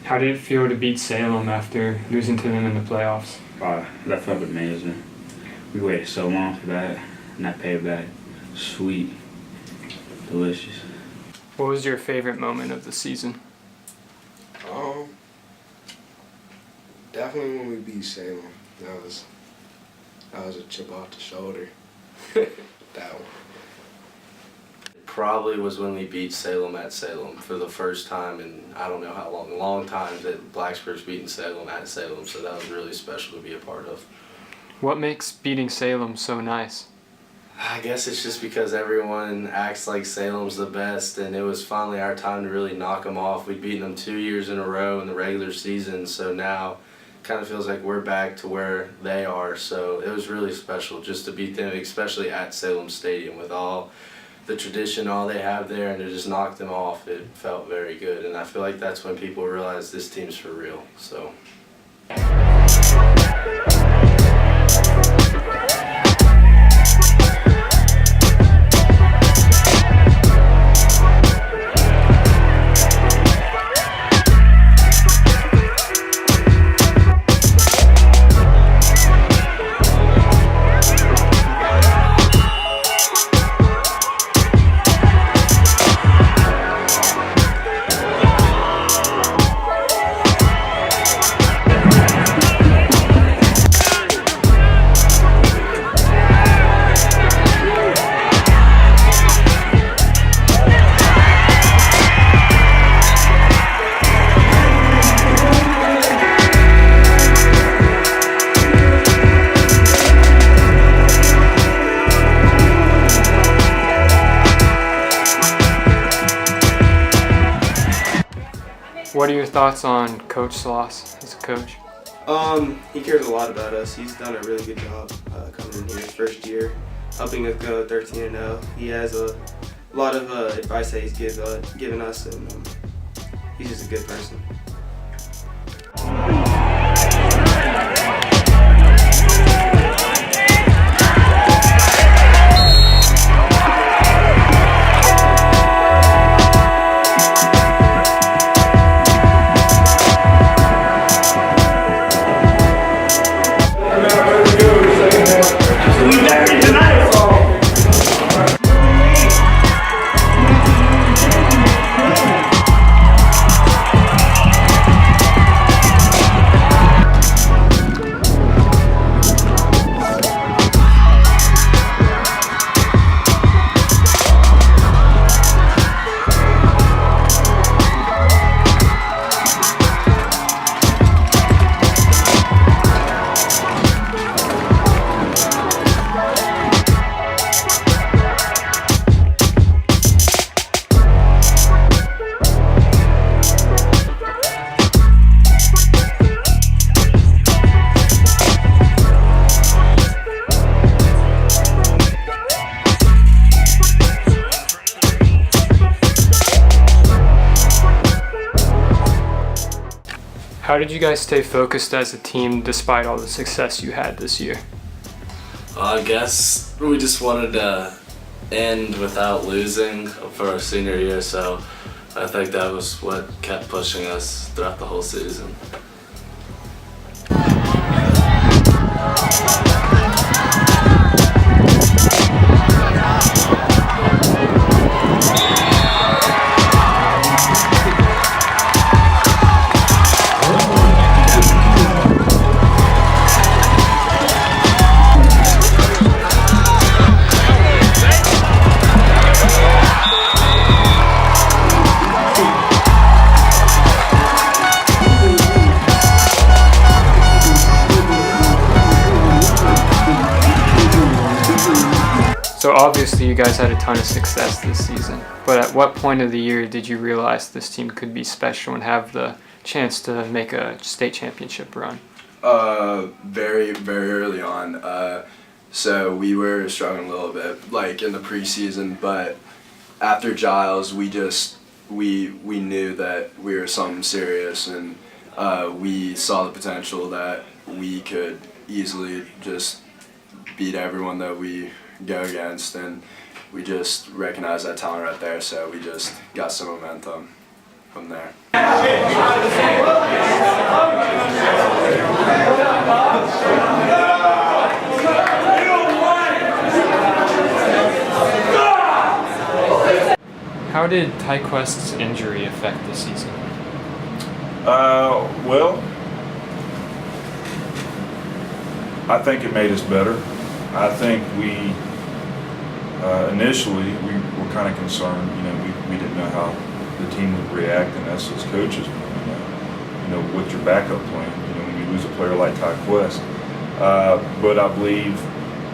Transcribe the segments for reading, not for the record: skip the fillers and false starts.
How did it feel to beat Salem after losing to them in the playoffs? That felt amazing. We waited so long for that, and that payback, sweet, delicious. What was your favorite moment of the season? Definitely when we beat Salem. That was a chip off the shoulder. That one. Probably was when we beat Salem at Salem for the first time in I don't know how long, a long time that Blacksburg's beaten Salem at Salem, so that was really special to be a part of. What makes beating Salem so nice? I guess it's just because everyone acts like Salem's the best, and it was finally our time to really knock them off. We'd beaten them 2 years in a row in the regular season, so now it kind of feels like we're back to where they are, so it was really special just to beat them, especially at Salem Stadium with all the tradition, all they have there, and to just knock them off. It felt very good, and I feel like that's when people realize this team's for real. So. What are your thoughts on Coach Sloss as a coach? He cares a lot about us. He's done a really good job coming in here his first year, helping us go 13-0. He has a lot of advice that he's given us, and he's just a good person. How did you guys stay focused as a team despite all the success you had this year? I guess we just wanted to end without losing for our senior year, so I think that was what kept pushing us throughout the whole season. So obviously you guys had a ton of success this season, but at what point of the year did you realize this team could be special and have the chance to make a state championship run? Very, very early on. So we were struggling a little bit, like in the preseason, but after Giles, we knew that we were something serious, and we saw the potential that we could easily just beat everyone that we go against, and we just recognized that talent right there, so we just got some momentum. from there. How did Tyquest's injury affect the season? Well, I think it made us better. I think we initially we were kind of concerned. We didn't know how the team would react, and us as coaches, what's your backup plan? When you lose a player like Tyquest. But I believe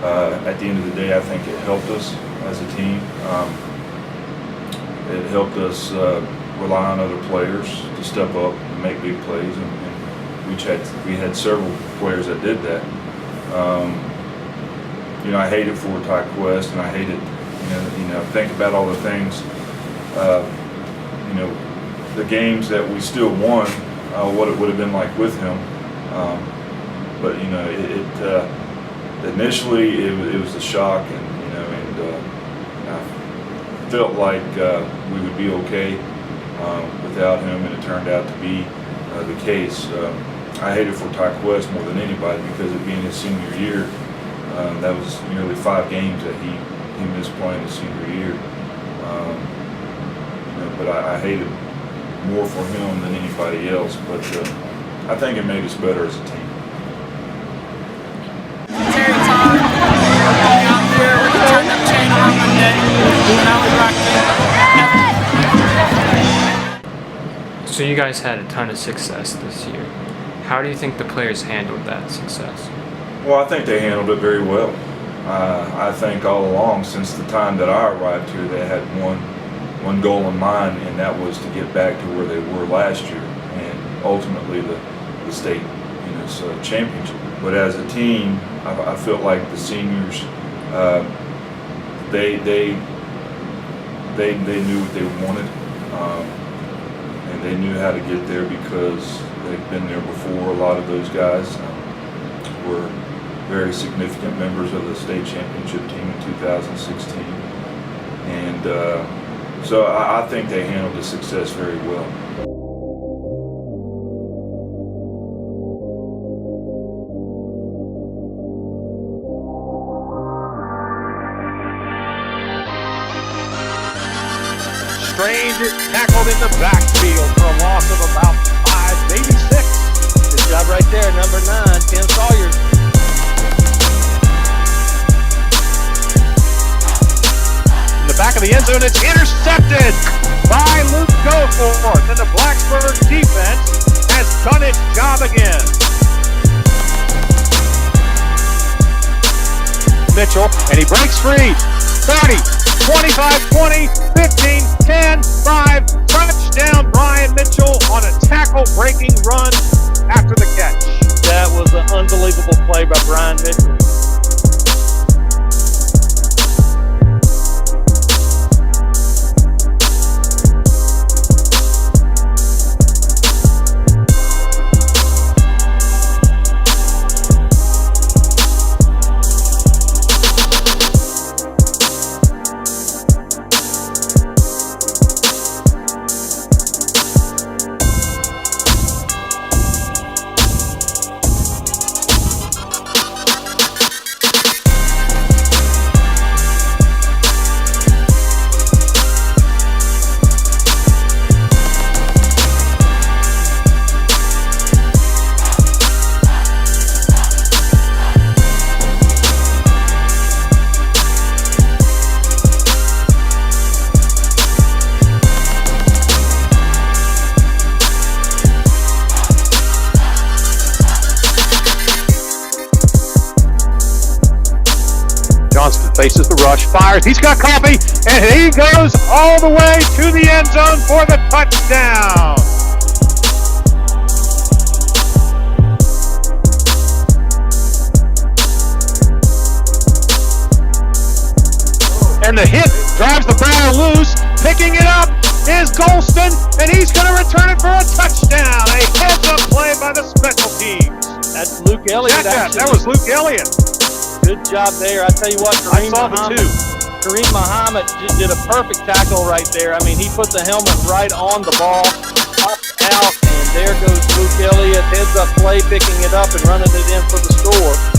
at the end of the day, I think it helped us as a team. It helped us rely on other players to step up and make big plays, and we had several players that did that. I hate it for Tyquest, and I hate it. Think about all the things. The games that we still won, what it would have been like with him. But initially it was a shock, and I felt like we would be okay without him, and it turned out to be the case. I hate it for Tyquest more than anybody, because it being his senior year, that was nearly 5 games that he missed playing his senior year. But I hate it more for him than anybody else. But I think it made us better as a team. Terry Todd, out there, we can turn that chain around one day. Now we rock it. So you guys had a ton of success this year. How do you think the players handled that success? Well, I think they handled it very well. I think all along, since the time that I arrived here, they had one goal in mind, and that was to get back to where they were last year, and ultimately the state championship. But as a team, I felt like the seniors, they knew what they wanted, and they knew how to get there because they've been there before. A lot of those guys were very significant members of the state championship team in 2016, and so I think they handled the success very well. Strained, tackled in the backfield for a loss of about 5, maybe 6. Good job right there, number 9, Tim Sawyer. In the back of the end zone, it's intercepted by Luke Goforth, and the Blacksburg defense has done its job again. Mitchell, and he breaks free. 30, 25, 20, 15, 10, 5, touchdown Brian Mitchell on a tackle-breaking run after the catch. That was an unbelievable play by Brian Mitchell. Johnston faces the rush, fires, he's got coffee, and he goes all the way to the end zone for the touchdown. And the hit drives the batter loose, picking it up is Golston, and he's going to return it for a touchdown. A heads-up play by the special teams. That's Luke Elliott. That was Luke Elliott. Good job there. I tell you what, I saw the 2. Kareem Muhammad did a perfect tackle right there. I mean, he put the helmet right on the ball, popped out, and there goes Luke Elliott, heads up play, picking it up and running it in for the score.